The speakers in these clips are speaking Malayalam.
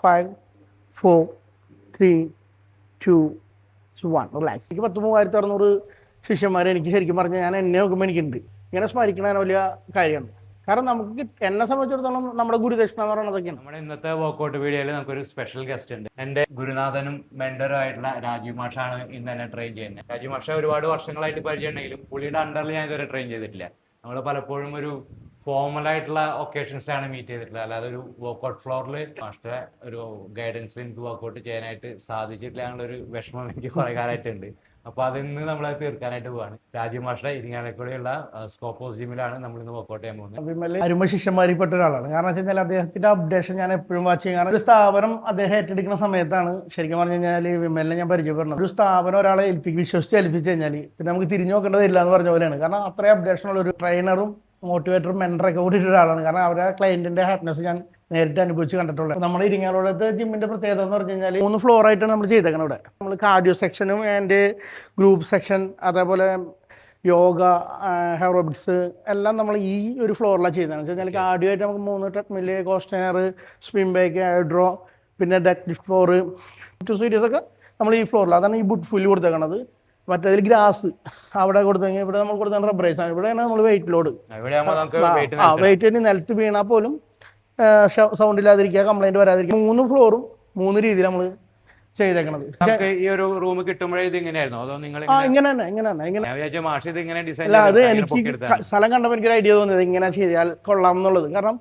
5, 4, 3, 2, 1. റിലാക്സ്. എനിക്ക് 13,600 ശിഷ്യന്മാർ എനിക്ക് ശരിക്കും പറഞ്ഞാൽ ഞാൻ എന്നെ നോക്കുമ്പോൾ എനിക്കുണ്ട്. ഇങ്ങനെ സ്മരിക്കണ വലിയ കാര്യമാണ്. കാരണം നമുക്ക് എന്നെ സംബന്ധിച്ചിടത്തോളം നമ്മുടെ ഗുരുദക്ഷിണ എന്ന് പറയുന്നതൊക്കെയാണ്. നമ്മുടെ ഇന്നത്തെ വർക്കൗട്ട് വീഡിയോയിൽ നമുക്കൊരു സ്പെഷ്യൽ ഗസ്റ്റ് ഉണ്ട്. എൻ്റെ ഗുരുനാഥനും മെന്ററും ആയിട്ടുള്ള രാജീവ് മാഷാണ് ഇന്ന് എന്നെ ട്രെയിൻ ചെയ്യുന്നത്. രാജീവ് മാഷ ഒരുപാട് വർഷങ്ങളായിട്ട് പരിചയമുണ്ടെങ്കിലും പുള്ളിയുടെ അണ്ടറിൽ ഞാൻ ഇതുവരെ ട്രെയിൻ ചെയ്തിട്ടില്ല. നമ്മൾ പലപ്പോഴും ഒരു ഫോർമൽ ആയിട്ടുള്ള ഒക്കേഷൻസിലാണ് മീറ്റ് ചെയ്തിട്ടുള്ളത്. അല്ലാതെ ഒരു വർക്കൗട്ട് ഫ്ലോറിൽ മാസ്റ്ററെ ഒരു ഗൈഡൻസിൽ എനിക്ക് വർക്കൗട്ട് ചെയ്യാനായിട്ട് സാധിച്ചിട്ടില്ല എന്നുള്ളൊരു വിഷമം എനിക്ക് കുറെ കാലമായിട്ടുണ്ട്. അപ്പൊ അതിന്ന് നമ്മളത് തീർക്കാനായിട്ട് പോവാണ്. രാജീവ് മാഷ ഇരിങ്ങാലക്കുടയുള്ള സ്കോപ്പോസ് ജിമ്മിലാണ് നമ്മൾ ഇന്ന് വർക്കൗട്ട് ചെയ്യാൻ പോകുന്നത്. വിമൽ അരുമ ശിഷ്യന്മാരിൽപ്പെട്ട ഒരാളാണ്. കാരണം വെച്ച് കഴിഞ്ഞാൽ അദ്ദേഹത്തിന്റെ അപ്ഡേഷൻ ഞാൻ എപ്പോഴും വാച്ച് ചെയ്യും. കാരണം ഒരു സ്ഥാപനം അദ്ദേഹം ഏറ്റെടുക്കുന്ന സമയത്താണ് ശരിക്കും പറഞ്ഞു കഴിഞ്ഞാൽ വിമലിനെ ഞാൻ പരിചയപ്പെടുന്നത്. ഒരു സ്ഥാപനം ഒരാളെ വിശ്വസിച്ച് ഏൽപ്പിച്ചു കഴിഞ്ഞാൽ പിന്നെ നമുക്ക് തിരിഞ്ഞു നോക്കേണ്ടതില്ല എന്ന് പറഞ്ഞ പോലെയാണ്. കാരണം അത്രയും അപ്ഡേഷൻ ഉള്ള ഒരു ട്രെയിനറും മോട്ടിവേറ്ററും മെന്ററൊക്കെ കൂടിയിട്ട് ഒരാളാണ്. കാരണം അവരുടെ ക്ലയന്റിന്റെ ഹാപ്പിനെസ് ഞാൻ നേരിട്ട് അനുഭവിച്ച് കണ്ടിട്ടുള്ളത്. നമ്മുടെ ഇരിങ്ങാലക്കുടത്തെ ജിമ്മിന്റെ പ്രത്യേകത എന്ന് പറഞ്ഞു കഴിഞ്ഞാൽ 3 ഫ്ലോർ ആയിട്ടാണ് നമ്മൾ ചെയ്തേക്കണം. ഇവിടെ നമ്മൾ കാർഡിയോ സെക്ഷനും ആൻഡ് ഗ്രൂപ്പ് സെക്ഷൻ, അതേപോലെ യോഗ, ഹെറോബിക്സ് എല്ലാം നമ്മൾ ഈ ഒരു ഫ്ലോറിലാണ് ചെയ്യുന്നതെന്ന് വെച്ച് കഴിഞ്ഞാൽ കാർഡിയോ ആയിട്ട് നമുക്ക് 3 ട്രെഡ്മില്ല്, കോസ്റ്റനർ, സ്പിൻ ബൈക്ക്, ഹൈഡ്രോ, പിന്നെ ഡെഡ് ലിഫ്റ്റ് ഫ്ലോർ, സീരീസ് ഒക്കെ നമ്മൾ ഈ ഫ്ലോറിൽ. അതാണ് ഈ ബുട്ട് ഫുള്ളി കൊടുത്തേക്കണത്. മറ്റേതിൽ ഗ്രാസ് അവിടെ കൊടുത്തു കഴിഞ്ഞാൽ ഇവിടെ നമ്മൾ കൊടുത്ത റബ്ബറൈസ് ആണ്. ഇവിടെയാണ് നമ്മൾ വെയിറ്റ് ലോഡ്. വെയിറ്റ് നിലത്ത് വീണാൽ പോലും സൗണ്ട് ഇല്ലാതിരിക്കുക, കംപ്ലൈന്റ് വരാതിരിക്കുക. 3 ഫ്ലോറും 3 രീതിയിൽ നമ്മൾ ചെയ്തേക്കണത്. ഈ ഒരു റൂം കിട്ടുമ്പോഴേ ഇത് ഇങ്ങനെയായിരുന്നു അതോ നിങ്ങൾ അല്ല, അത് എനിക്ക് സ്ഥലം കണ്ടപ്പോൾ എനിക്കൊരു ഐഡിയ തോന്നിയത് ഇങ്ങനെ ചെയ്താൽ കൊള്ളാം എന്നുള്ളത്. കാരണം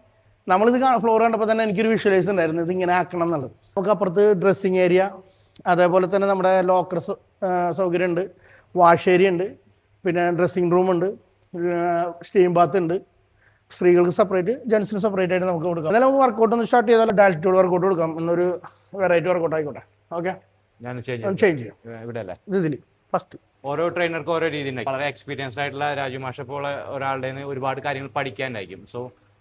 നമ്മളിത് ഫ്ലോർ കണ്ടപ്പോൾ തന്നെ എനിക്കൊരു വിഷ്വലൈസ് ഉണ്ടായിരുന്നു ഇത് ഇങ്ങനെ ആക്കണം എന്നുള്ളത്. നമുക്ക് അപ്പുറത്ത് ഡ്രസ്സിങ് ഏരിയ, അതേപോലെ തന്നെ നമ്മുടെ ലോക്കർ സൗകര്യം ഉണ്ട്, വാഷ് ഏരിയ ഉണ്ട്, പിന്നെ ഡ്രസ്സിങ് റൂം ഉണ്ട്, സ്റ്റീം ബാത്ത് ഉണ്ട്. സ്ത്രീകൾക്ക് സെപ്പറേറ്റ്, ജെൻസിന് സെപ്പറേറ്റ് ആയിട്ട് നമുക്ക് കൊടുക്കാം. അതായത് നമുക്ക് വർക്കൗട്ട് ഒന്ന് സ്റ്റാർട്ട് ചെയ്താൽ ഡാൽറ്റോട് വർക്കൗട്ട് കൊടുക്കാം. എന്നൊരു വെറൈറ്റി വർക്കൗട്ട് ആയിക്കോട്ടെ. ഓക്കെ, ചേഞ്ച് ചെയ്യാം. ഇതിൽ ഫസ്റ്റ് ഓരോ ട്രെയിനർക്കും ഓരോ രീതി ഉണ്ടായിരിക്കും. വളരെ എക്സ്പീരിയൻസ്ഡ് ആയിട്ടുള്ള രാജീവ് മാഷ പോലെ ഒരാളുടെ ഒരുപാട് കാര്യങ്ങൾ പഠിക്കാനായിരിക്കും. സോ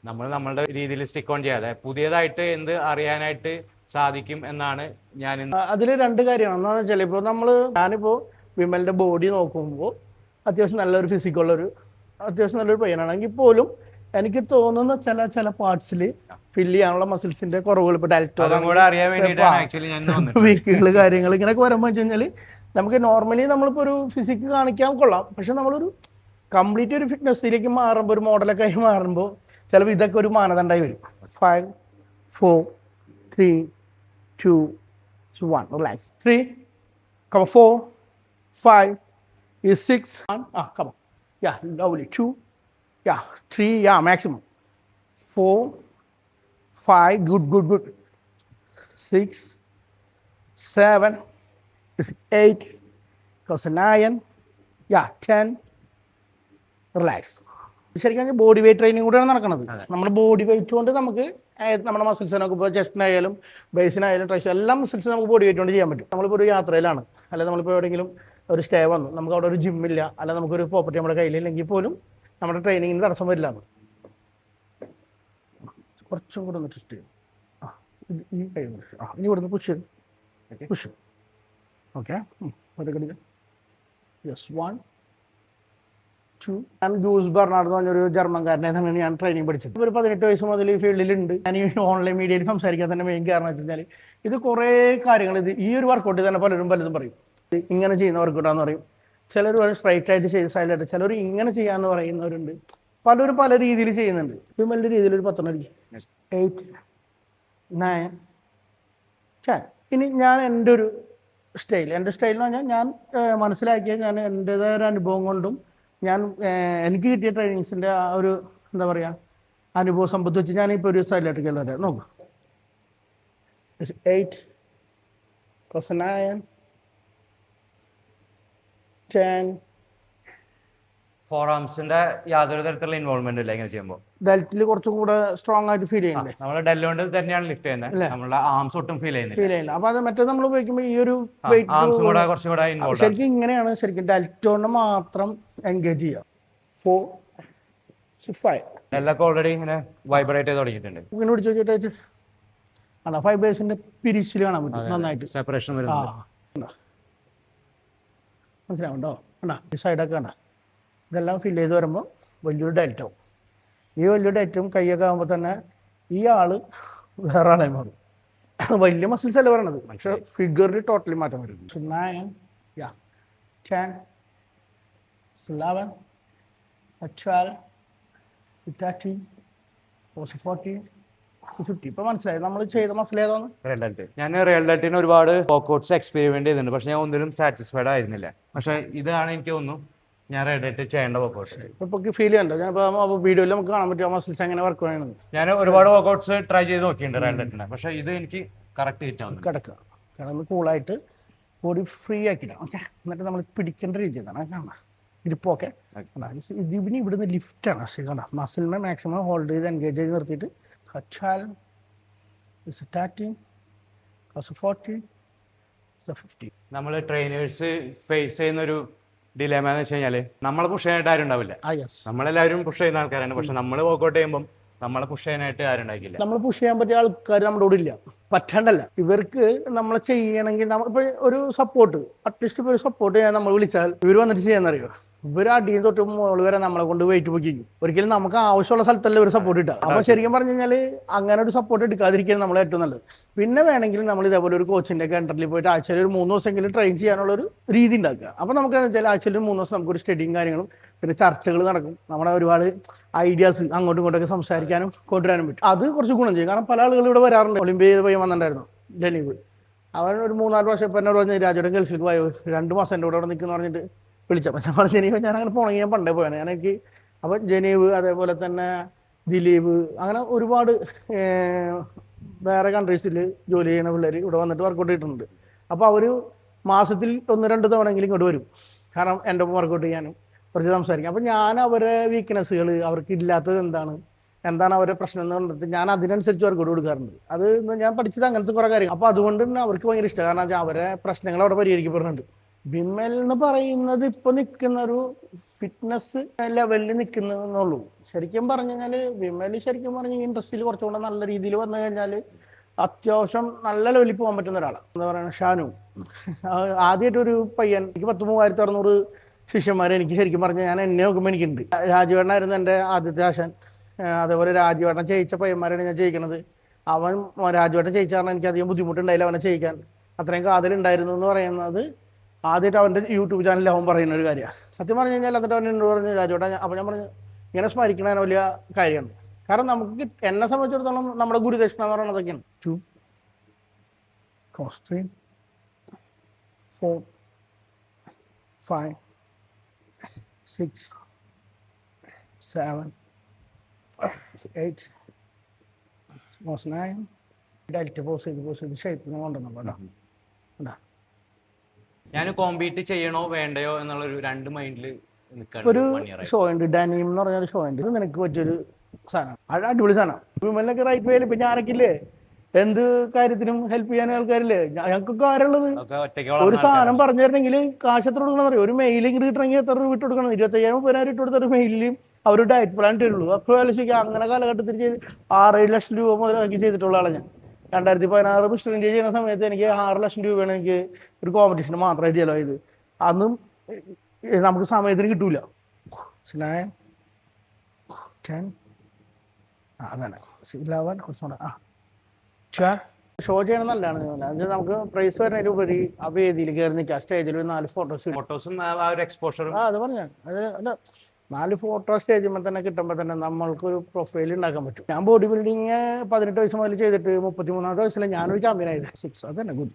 നമ്മൾ നമ്മളുടെ രീതിയിൽ സ്റ്റിക്ക് ഓൺ ചെയ്യാതെ പുതിയതായിട്ട് എന്ത് അറിയാനായിട്ട് സാധിക്കും എന്നാണ് ഞാൻ അതിൽ 2 കാര്യമാണ്. എന്താണെന്ന് വെച്ചാൽ ഇപ്പോൾ ഞാനിപ്പോൾ വിമലിൻ്റെ ബോഡി നോക്കുമ്പോൾ അത്യാവശ്യം നല്ലൊരു ഫിസിക്കുള്ളൊരു അത്യാവശ്യം നല്ലൊരു പയ്യനാണെങ്കിൽ പോലും എനിക്ക് തോന്നുന്ന ചില പാർട്സിൽ ഫില്ല് ചെയ്യാനുള്ള മസിൽസിന്റെ കുറവുകൾ, ഇപ്പോൾ വീക്കുകൾ, കാര്യങ്ങൾ ഇങ്ങനെയൊക്കെ വരുമ്പോൾ വെച്ച് കഴിഞ്ഞാൽ നമുക്ക് നോർമലി നമ്മളിപ്പോൾ ഒരു ഫിസിക്ക് കാണിക്കാൻ കൊള്ളാം. പക്ഷെ നമ്മളൊരു കംപ്ലീറ്റ് ഒരു ഫിറ്റ്നസ്സിലേക്ക് മാറുമ്പോൾ, ഒരു മോഡലൊക്കെ ആയി മാറുമ്പോൾ ചിലപ്പോൾ ഇതൊക്കെ ഒരു മാനദണ്ഡമായി വരും. 5, 4, 3, 2, 1. Relax. 3, 4, 5, 6, 1. Come on. Yeah, lovely. 2, 3, maximum. 4, 5, good. 6, 7, 8, 9, 10. Relax. ശരിക്കും ബോഡി വെയിറ്റ് ട്രെയിനിങ് കൂടെയാണ് നടക്കുന്നത്. നമ്മുടെ ബോഡി വെയിറ്റ് കൊണ്ട് നമുക്ക് നമ്മുടെ മസിൽസിനൊക്കെ ഇപ്പോൾ ചെസ്റ്റിനായാലും ബേസിനായാലും ട്രൈസ് എല്ലാ മസിൽസും നമുക്ക് ബോഡി വെയിറ്റ് കൊണ്ട് ചെയ്യാൻ പറ്റും. നമ്മളിപ്പോൾ ഒരു യാത്രയിലാണ്, അല്ലെങ്കിൽ നമ്മളിപ്പോൾ എവിടെയെങ്കിലും ഒരു സ്റ്റേ വന്നു, നമുക്ക് അവിടെ ഒരു ജിമ്മില്ല, അല്ലെങ്കിൽ നമുക്കൊരു പ്രോപ്പർട്ടി നമ്മുടെ കയ്യിലില്ലെങ്കിൽ പോലും നമ്മുടെ ട്രെയിനിങ്ങിന് തടസ്സം വരില്ല. കുറച്ചും കൂടെ ഒന്ന് ടെസ്റ്റ് ചെയ്യും. ഈ കൈ ഇനി ഇവിടുന്ന് പുഷ് ഓക്കെ. അതൊക്കെ യെസ്. 1, 2. ഞാൻ ജൂസ് ബെർണാർഡ് എന്ന് പറഞ്ഞൊരു ജർമ്മൻകാരനെ തന്നെയാണ് ഞാൻ ട്രെയിനിങ് പഠിച്ചത്. ഒരു 18 വയസ്സ് മുതൽ ഈ ഫീൽഡിലുണ്ട്. ഞാൻ ഈ ഓൺലൈൻ മീഡിയയിൽ സംസാരിക്കാൻ തന്നെ മെയിൻ കാരണം വെച്ച് കഴിഞ്ഞാൽ ഇത് കുറേ കാര്യങ്ങൾ, ഈ ഒരു വർക്കൗട്ട് തന്നെ പലതും പറയും. ഇങ്ങനെ ചെയ്യുന്ന വർക്കൗട്ടാന്ന് പറയും. ചിലർ സ്ട്രൈറ്റ് ആയിട്ട് ചെയ്ത് സൈഡിലായിട്ട്, ചിലർ ഇങ്ങനെ ചെയ്യാന്ന് പറയുന്നവരുണ്ട്. പലരും പല രീതിയിൽ ചെയ്യുന്നുണ്ട്. വിമലിൻ്റെ രീതിയിൽ ഒരു 10 അടിക്കും. 8, 9, 10. ഇനി ഞാൻ എൻ്റെ സ്റ്റൈൽ എന്ന് പറഞ്ഞാൽ ഞാൻ മനസ്സിലാക്കിയ, ഞാൻ എൻ്റെതായ ഒരു അനുഭവം കൊണ്ടും എനിക്ക് കിട്ടിയ ട്രെയിനിങ്സിൻ്റെ ആ ഒരു എന്താ പറയുക അനുഭവ സമ്പത്ത് വെച്ച് ഞാനിപ്പോൾ ഒരു സൈഡിലായിട്ട് വരാം. നോക്കൂ. 8 + 9, 10. ഫോർ ആംസിന്റെ യാതൊരു തരത്തിലുള്ള ഇൻവോൾവ്മെന്റ് ഇല്ല ഇങ്ങനെ ചെയ്യുമ്പോൾ. ഡെൽറ്റിൽ കുറച്ചും കൂടെ സ്ട്രോങ് ആയിട്ട് ഫീൽ ചെയ്യുന്നുണ്ട്. നമ്മൾ ഡെൽ കൊണ്ട് തന്നെയാണ് ലിഫ്റ്റ് ചെയ്യുന്നത്, നമ്മുടെ ആംസ് ഒട്ടും ഫീൽ ചെയ്യുന്നില്ല. അപ്പൊ അത് മറ്റേ നമ്മൾ ഉപയോഗിക്കുമ്പോൾ ഈ ഒരു ശരിക്കും ഇങ്ങനെയാണ് ശരിക്കും ഡെൽറ്റ് കൊണ്ട് മാത്രം എൻഗേജ് ചെയ്യുക. 4, 5 എല്ലൊക്കെ ഓൾറെഡി ഇങ്ങനെ വൈബ്രേറ്റ് ചെയ്ത് തുടങ്ങിയിട്ടുണ്ട്. ഇങ്ങനെ പിടിച്ച് വെച്ചിട്ട് ഫൈബേഴ്സിന്റെ പിരിച്ചിൽ കാണാൻ പറ്റും നന്നായിട്ട്. സെപ്പറേഷൻ മനസ്സിലാവുണ്ടോ? ഈ സൈഡൊക്കെ കണ്ട ഇതെല്ലാം ഫില്ല് ചെയ്ത് വരുമ്പോൾ വലിയൊരു ഡയറ്റാവും. ഈ വലിയൊരു ഡയറ്റും കൈയൊക്കെ ആകുമ്പോൾ തന്നെ ഈ ആള് വേറെ ആളായി മാറും. വലിയ മസിൽസ് അല്ല പറയണത്, പക്ഷെ ഫിഗറിൽ ടോട്ടലി മാറ്റം വരും. 9, 10, 11, 12, 13, 14, 50. ഇപ്പൊ മനസ്സിലായി നമ്മൾ ചെയ്ത മസിൽ ഏതാണ്? ഞാൻ റിയൽ ഡെൽറ്റിന് ഒരുപാട് വർക്കൗട്ട്സ് എക്സ്പെരിമെന്റ് ചെയ്തിട്ടുണ്ട്, പക്ഷെ ഞാൻ ഒന്നിലും സാറ്റിസ്ഫൈഡ് ആയിരുന്നില്ല. പക്ഷെ ഇതാണ് എനിക്ക് തോന്നുന്നു ഞാൻ റിയൽ ഡെൽറ്റ് ചെയ്യേണ്ട വർക്കൗട്ട്സ്. ഇപ്പൊ ഫീൽ ചെയ്യണ്ടോ? ഞാൻ വീഡിയോയിൽ നമുക്ക് കാണാൻ പറ്റും മസിൽസ് എങ്ങനെ വർക്ക് ചെയ്യണമെന്ന്. ഞാൻ ഒരുപാട് വർക്കൗട്ട്സ് ട്രൈ ചെയ്ത് നോക്കിയിട്ടുണ്ട് റിയൽ ഡെൽറ്റിന്, പക്ഷെ ഇത് എനിക്ക് കറക്റ്റ് ഹിറ്റാവുന്നു. കിടക്കുക കിടന്ന് കൂളായിട്ട് ബോഡി ഫ്രീ ആക്കിയിടാം. ഓക്കെ, എന്നിട്ട് നമ്മൾ പിടിക്കേണ്ട രീതി എന്താണ് കാണാം. ഇരിപ്പൊക്കെ ഇതിന് ഇവിടുന്ന് ലിഫ്റ്റാണ്. കണ്ട മസിലിനെ മാക്സിമം ഹോൾഡ് ചെയ്ത് എൻഗേജ് ചെയ്ത് നിർത്തിയിട്ട് 12, 13, 14, 15. നമ്മൾ ട്രെയിനേഴ്സ് ഫേസ് ചെയ്യുന്ന ഒരു ഡിലേമ എന്ന് വെച്ച് കഴിഞ്ഞാല് നമ്മളെ പുഷ് ചെയ്യാനായിട്ട് ആരും ഉണ്ടാവില്ല. നമ്മളെല്ലാവരും പുഷ് ചെയ്യുന്ന ആൾക്കാരാണ്, പക്ഷെ നമ്മൾ വർക്കൗട്ട് ചെയ്യുമ്പോൾ നമ്മളെ പുഷ് ചെയ്യാനായിട്ട് ആരും ഉണ്ടാക്കില്ല. നമ്മൾ പുഷ് ചെയ്യാൻ പറ്റിയ ആൾക്കാർ നമ്മുടെ കൂടെ ഇല്ല. പറ്റാണ്ടല്ല, ഇവർക്ക് നമ്മളെ ചെയ്യണമെങ്കിൽ നമ്മളിപ്പോൾ ഒരു സപ്പോർട്ട്, അറ്റ്ലീസ്റ്റ് ഇപ്പോൾ ഒരു സപ്പോർട്ട് ചെയ്യാൻ നമ്മൾ വിളിച്ചാൽ ഇവർ വന്നിട്ട് ചെയ്യാന്നറിയോ? ഇവർ അടിയും തൊട്ട് മുകളിൽ വരെ നമ്മളെ കൊണ്ട് വെയിറ്റ് പൊക്കിക്കും. ഒരിക്കലും നമുക്ക് ആവശ്യമുള്ള സ്ഥലത്തല്ല ഒരു സപ്പോർട്ട് കിട്ടുക. അപ്പോൾ ശരിക്കും പറഞ്ഞു കഴിഞ്ഞാൽ അങ്ങനെ ഒരു സപ്പോർട്ട് എടുക്കാതിരിക്കാൻ നമ്മൾ ഏറ്റവും നല്ലത്. പിന്നെ വേണമെങ്കിൽ നമ്മൾ ഇതേപോലെ ഒരു കോച്ചിൻ്റെ ഒക്കെ അണ്ടറിൽ പോയിട്ട് ആഴ്ചയിൽ ഒരു 3 ദിവസമെങ്കിലും ട്രെയിൻ ചെയ്യാനുള്ള ഒരു രീതി ഉണ്ടാക്കുക. അപ്പോൾ നമുക്ക് എന്താ വെച്ചാൽ ആഴ്ചയിൽ 3 ദിവസം നമുക്കൊരു സ്റ്റഡിയും കാര്യങ്ങളും പിന്നെ ചർച്ചകൾ നടക്കും. നമ്മുടെ ഒരുപാട് ഐഡിയാസ് അങ്ങോട്ടും ഇങ്ങോട്ടൊക്കെ സംസാരിക്കാനും കൊണ്ടുവരാനും പറ്റും. അത് കുറച്ച് ഗുണം ചെയ്യും. കാരണം പല ആളുകൾ ഇവിടെ വരാറുണ്ട്. ഒളിമ്പിയ പയ്യൻ വന്നിട്ടുണ്ടായിരുന്നു, ജനീവ്. അവൻ ഒരു 3-4 വർഷം ഇപ്പം എന്നോട് പറഞ്ഞ് രാജയുടെ ഗൾഫിലേക്ക് പോയോ 2 മാസം എൻ്റെ കൂടെ അവിടെ നിൽക്കുന്നു പറഞ്ഞിട്ട് വിളിച്ചപ്പോൾ ഞാൻ പറഞ്ഞു ജനീവ് ഞാൻ അങ്ങനെ പോകണമെങ്കിൽ ഞാൻ പണ്ടേ പോയാണ്. എനിക്ക് അപ്പോൾ ജനീവ് അതേപോലെ തന്നെ ദിലീപ് അങ്ങനെ ഒരുപാട് വേറെ കൺട്രീസിൽ ജോലി ചെയ്യുന്ന പിള്ളേർ ഇവിടെ വന്നിട്ട് വർക്കൗട്ട് ചെയ്തിട്ടുണ്ട്. അപ്പോൾ അവർ മാസത്തിൽ 1-2 തവണയെങ്കിലും ഇങ്ങോട്ട് വരും. കാരണം എൻ്റെ ഒപ്പം വർക്കൗട്ട് ചെയ്യാനും കുറച്ച് സംസാരിക്കും. അപ്പോൾ ഞാൻ അവരെ വീക്ക്നെസ്സുകൾ, അവർക്ക് ഇല്ലാത്തത് എന്താണ് അവരുടെ പ്രശ്നം എന്ന് പറഞ്ഞിട്ട് ഞാൻ അതിനനുസരിച്ച് വർക്കൗട്ട് കൊടുക്കാറുണ്ട്. അത് ഞാൻ പഠിച്ചത് അങ്ങനത്തെ കുറേ കാര്യങ്ങൾ. അപ്പോൾ അതുകൊണ്ട് തന്നെ അവർക്ക് ഭയങ്കര ഇഷ്ടം. കാരണം വെച്ചാൽ അവരെ പ്രശ്നങ്ങൾ അവിടെ പരിഹരിക്കപ്പെടുന്നുണ്ട്. വിമൽ എന്ന് പറയുന്നത് ഇപ്പോൾ നിൽക്കുന്ന ഒരു ഫിറ്റ്നസ് ലെവലിൽ നിൽക്കുന്നുള്ളൂ. ശരിക്കും പറഞ്ഞു കഴിഞ്ഞാൽ വിമൽ ശരിക്കും പറഞ്ഞ ഈ ഇൻഡസ്ട്രിയിൽ കുറച്ചുകൂടെ നല്ല രീതിയിൽ വന്നു കഴിഞ്ഞാൽ അത്യാവശ്യം നല്ല ലെവലിൽ പോകാൻ പറ്റുന്ന ഒരാളാണ്. എന്താ പറയുക, ഷാനു ആദ്യമായിട്ടൊരു പയ്യൻ. എനിക്ക് 13,600 ശിഷ്യന്മാർ. എനിക്ക് ശരിക്കും പറഞ്ഞാൽ ഞാൻ എന്നെ നോക്കുമ്പോൾ എനിക്കുണ്ട്. രാജുവേട്ടനായിരുന്നു എൻ്റെ ആദ്യത്തെ ആശാൻ. അതേപോലെ രാജുവേട്ടൻ ചെയ്യിച്ച പയ്യന്മാരാണ് ഞാൻ ചെയ്യിക്കണത്. അവൻ രാജുവേട്ടൻ ചെയ്യിച്ച കാരണം എനിക്ക് അധികം ബുദ്ധിമുട്ടുണ്ടായില്ല അവനെ ചെയ്യിക്കാൻ. അത്രയും കാതലുണ്ടായിരുന്നു എന്ന് പറയുന്നത് ആദ്യമായിട്ട് അവൻ്റെ യൂട്യൂബ് ചാനലിൽ അവൻ പറയുന്ന ഒരു കാര്യമാണ്. സത്യം പറഞ്ഞു കഴിഞ്ഞാൽ എന്നിട്ട് അവൻ എന്നോട് പറഞ്ഞു രാജുവേട്ടൻ, അപ്പോൾ ഞാൻ പറഞ്ഞു ഇങ്ങനെ സ്മരിക്കണതിന് വലിയ കാര്യമാണ്. കാരണം നമുക്ക് എന്നെ സംബന്ധിച്ചിടത്തോളം നമ്മുടെ ഗുരുദക്ഷിണ എന്ന് പറയുന്നതൊക്കെയാണ് 2, 3, 4, 5, 6, 7, 8, 9. ഡയറ്റ് പോസ് ചെയ്ത് ഷേപ്പിന് കൊണ്ടുവന്നു കേട്ടോ. ഉണ്ടാ ഞാൻ കോമ്പീറ്റ് ചെയ്യണോ വേണ്ടയോ എന്നുള്ളൊരു 2 മൈൻഡിൽ ഒരു ഷോ ഉണ്ട്, ഡാനിയം എന്ന് പറഞ്ഞൊരു ഷോ ഉണ്ട്. ഇത് നിനക്ക് പറ്റിയൊരു സാധനം, അടിപൊളി സാധനം. വിമലിനൊക്കെ റൈറ്റ് വേയിൽ ഇപ്പം ഞാനൊക്കില്ലേ എന്ത് കാര്യത്തിനും ഹെൽപ്പ് ചെയ്യാൻ ആൾക്കാരില്ലേ, ഞങ്ങൾക്കൊക്കെ ആരുള്ളത്. ഒരു സാധനം പറഞ്ഞു തരണമെങ്കിൽ കാശ് എത്ര കൊടുക്കണം അറിയോ? ഒരു മെയിൽ ഇങ്ങോട്ട് കിട്ടണമെങ്കിൽ എത്ര രൂപ ഇട്ട് കൊടുക്കണം? 25,000-30,000 ഇട്ട് കൊടുത്ത ഒരു മെയിലും അവർ ഡയറ്റ് പ്ലാൻ തരുള്ളൂ. അപ്പോൾ ആലോചിക്കുക, അങ്ങനെ കാലഘട്ടത്തിൽ ചെയ്ത് 6-7 ലക്ഷം രൂപ മുതലാക്കി ചെയ്തിട്ടുള്ള ആളാണ് ഞാൻ. 2016 മിസ്റ്റർ ഇന്ത്യ ചെയ്യുന്ന സമയത്ത് എനിക്ക് 6 ലക്ഷം രൂപയാണ് എനിക്ക് ഒരു കോമ്പറ്റീഷന് മാത്രമായിട്ട് ചിലവായത്. അന്നും നമുക്ക് സമയത്തിന് കിട്ടൂല. 9, 10, അതാണ് 11 കുറച്ചുകൂടെ ഷോ ചെയ്യണം നല്ലതാണ്. അത് നമുക്ക് പ്രൈസ് വരുന്നതിന് ഉപരി ആ വേദിയിൽ കയറി നിൽക്കാം, സ്റ്റേജിൽ ഒരു 4 ഫോട്ടോസും എക്സ്പോഷറും. അത് പറഞ്ഞാൽ അത് 4 ഫോട്ടോ സ്റ്റേജിൽ തന്നെ കിട്ടുമ്പോൾ തന്നെ നമ്മൾക്കൊരു പ്രൊഫൈൽ ഉണ്ടാക്കാൻ പറ്റും. ഞാൻ ബോഡി ബിൽഡിങ് 18 വയസ്സ് മുതൽ ചെയ്തിട്ട് 33-ാമത്തെ വയസ്സിൽ ഞാനൊരു ചാമ്പ്യനായത്. 6 അതന്നെ ഗുഡ്.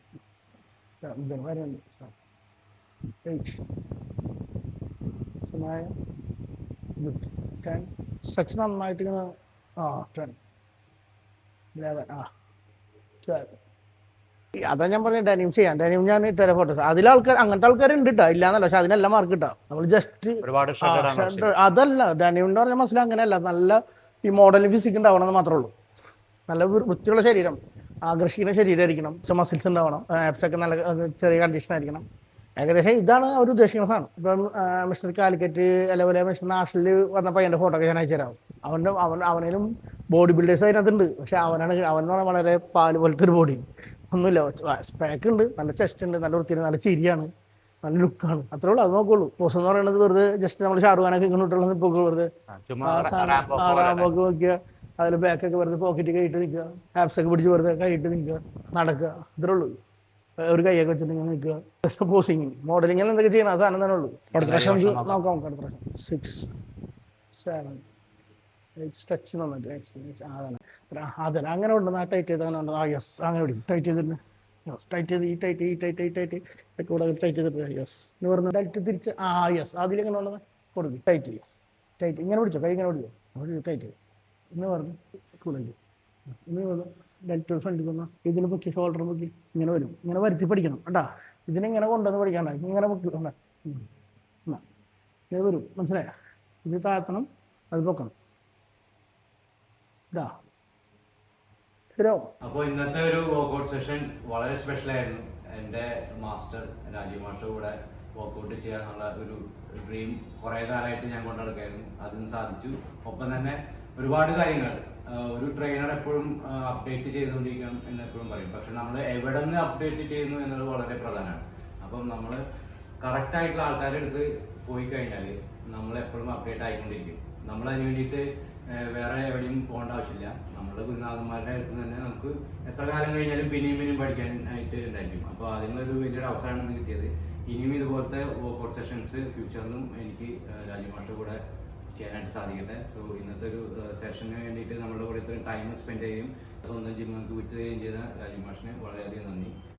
10 സ്ട്രെച്ച് നന്നായിട്ട് 10, 11, 12. അതാ ഞാൻ പറഞ്ഞ ഡാനിയം ചെയ്യാം. ഡാനിയം ഞാൻ ഇട്ട ഫോട്ടോസ് അതിലാൾക്കാർ അങ്ങനത്തെ ആൾക്കാരുണ്ട് കേട്ടോ, ഇല്ലാന്നല്ല. പക്ഷെ അതിനെല്ലാം മാർക്ക് കിട്ടാം. നമ്മൾ ജസ്റ്റ് അതല്ല ഡാനിയം എന്ന് പറഞ്ഞ മനസ്സിലായി അങ്ങനെയല്ല. നല്ല ഈ മോഡലിംഗ് ഫിസിക് ഉണ്ടാവണമെന്ന് മാത്രമേ ഉള്ളൂ. നല്ല വൃത്തിയുള്ള ശരീരം, ആകർഷിക്കുന്ന ശരീരമായിരിക്കണം, മസിൽസ് ഉണ്ടാവണം, ആപ്സൊക്കെ നല്ല ചെറിയ കണ്ടീഷൻ ആയിരിക്കണം. ഏകദേശം ഇതാണ് അവർ ഉദ്ദേശിക്കുന്ന സാധനം. ഇപ്പം മിസ്റ്റർ കാലിക്കറ്റ് അല്ലെങ്കിൽ മിസ്റ്റർ നാഷണലിൽ വന്നപ്പോൾ എൻ്റെ ഫോട്ടോ ഒക്കെ ഞാൻ അയച്ചു തരാം. അവനേലും ബോഡി ബിൽഡേഴ്സ് അതിനകത്തുണ്ട്. പക്ഷെ അവൻ പറഞ്ഞാൽ വളരെ പാല് പോലത്തെ ഒരു ബോഡി ഒന്നുമില്ല. സ്പാക്ക് ഉണ്ട്, നല്ല ചെസ്റ്റ് ഉണ്ട്, നല്ല വൃത്തിയാണ്, നല്ല ചിരിയാണ്, നല്ല ലുക്കാണ്. അത്രേ ഉള്ളൂ. അത് നോക്കുള്ളൂ. പോസ് എന്ന് പറയുന്നത് വെറുതെ ജസ്റ്റ് നമ്മൾ ഷാറുഖ് ഖാനൊക്കെ ഇങ്ങോട്ടുള്ള ഇപ്പോൾ വെറുതെ റാംബോക്ക് നോക്കിയ അതിൽ ബാക്കൊക്കെ വെറുതെ പോക്കറ്റ് കൈയിട്ട് നിൽക്കുക, ആപ്സൊക്കെ പിടിച്ച് വെറുതെ കൈയിട്ട് നിൽക്കുക, നടക്കുക, ഇത്രേ ഉള്ളൂ. ഒരു കൈയൊക്കെ വെച്ചിട്ട് ഇങ്ങനെ നിൽക്കുക. പോസിങ് മോഡലിങ്ങിൽ എന്തൊക്കെ ചെയ്യണം ആ സാധനം തന്നെ ഉള്ളൂ. അടുത്ത പ്രാവശ്യം നമുക്ക് നോക്കാം. അടുത്ത പ്രാവശ്യം 6 7 8 സ്ട്രെച്ച് നന്നായിട്ട് അതല്ല അങ്ങനെ ഉണ്ടെന്ന് ആ ടൈറ്റ് ചെയ്ത് അങ്ങനെ ഉണ്ട്. ആ യെസ് അങ്ങനെ പിടിക്കും. ടൈറ്റ് ചെയ്തിട്ട് യെസ് ടൈറ്റ് ചെയ്ത് ഈ ടൈറ്റ് കൂടെ ടൈറ്റ് ചെയ്തിട്ട് യെസ് എന്ന് പറഞ്ഞ ടൈറ്റ് തിരിച്ച് ആ യെസ് അതിലെങ്ങനെ ഉള്ളത് കൊടുക്കും. ടൈറ്റ് ചെയ്യും. ടൈറ്റ് ഇങ്ങനെ പിടിച്ചോ, കൈ ഇങ്ങനെ പിടിച്ചോ, ടൈറ്റ് ചെയ്യും എന്ന് പറഞ്ഞ് കൂടുതൽ ഇനി വന്നു. ഡെൽറ്റ് ഫ്രണ്ടിൽ വന്നാൽ ഇതിന് പൊക്കി ഷോൾഡർ പൊക്കി ഇങ്ങനെ വരും. ഇങ്ങനെ വരുത്തി പഠിക്കണം കേട്ടാ. ഇതിനിങ്ങനെ കൊണ്ടുവന്ന് പഠിക്കണ്ട, ഇങ്ങനെ പൊക്കി ഇങ്ങനെ വരും. മനസ്സിലായ? ഇത് താഴ്ത്തണം, അത് പൊക്കണം. ഇതാ ശരിയോ? അപ്പോൾ ഇന്നത്തെ ഒരു വർക്കൗട്ട് സെഷൻ വളരെ സ്പെഷ്യൽ ആയിരുന്നു. എൻ്റെ മാസ്റ്റർ രാജീവ് മാസ്റ്റർ കൂടെ വർക്കൗട്ട് ചെയ്യാന്നുള്ള ഒരു ഡ്രീം കുറേ കാലമായിട്ട് ഞാൻ കൊണ്ടുനടക്കായിരുന്നു. അതിന് സാധിച്ചു. ഒപ്പം തന്നെ ഒരുപാട് കാര്യങ്ങൾ ഒരു ട്രെയിനർ എപ്പോഴും അപ്ഡേറ്റ് ചെയ്തുകൊണ്ടിരിക്കണം എന്ന് എപ്പോഴും പറയും. പക്ഷെ നമ്മൾ എവിടെ നിന്ന് അപ്ഡേറ്റ് ചെയ്യുന്നു എന്നുള്ളത് വളരെ പ്രധാനമാണ്. അപ്പം നമ്മൾ കറക്റ്റായിട്ടുള്ള ആൾക്കാരുടെ അടുത്ത് പോയി കഴിഞ്ഞാൽ നമ്മൾ എപ്പോഴും അപ്ഡേറ്റ് ആയിക്കൊണ്ടിരിക്കും. നമ്മൾ അതിന് വേണ്ടിയിട്ട് വേറെ എവിടെയും പോകേണ്ട ആവശ്യമില്ല. നമ്മുടെ ഗുരുനാഥന്മാരുടെ അടുത്ത് തന്നെ നമുക്ക് എത്ര കാലം കഴിഞ്ഞാലും പിന്നെയും പഠിക്കാനായിട്ട് ഉണ്ടായിരിക്കും. അപ്പോൾ അതിനൊരു വലിയൊരു അവസരമാണ് കിട്ടിയത്. ഇനിയും ഇതുപോലത്തെ വർക്കൗട്ട് സെഷൻസ് ഫ്യൂച്ചറിലും എനിക്ക് രാജീവ് മാസ്റ്റർ കൂടെ ചെയ്യാനായിട്ട് സാധിക്കട്ടെ. സോ ഇന്നത്തെ ഒരു സെഷന് വേണ്ടിയിട്ട് നമ്മുടെ കൂടെ ഇത്രയും ടൈം സ്പെൻഡ് ചെയ്യുകയും സ്വന്തം ജിം നമുക്ക് വിട്ടുതരികയും ചെയ്ത രാജീവ് മാഷിന് വളരെയധികം നന്ദി.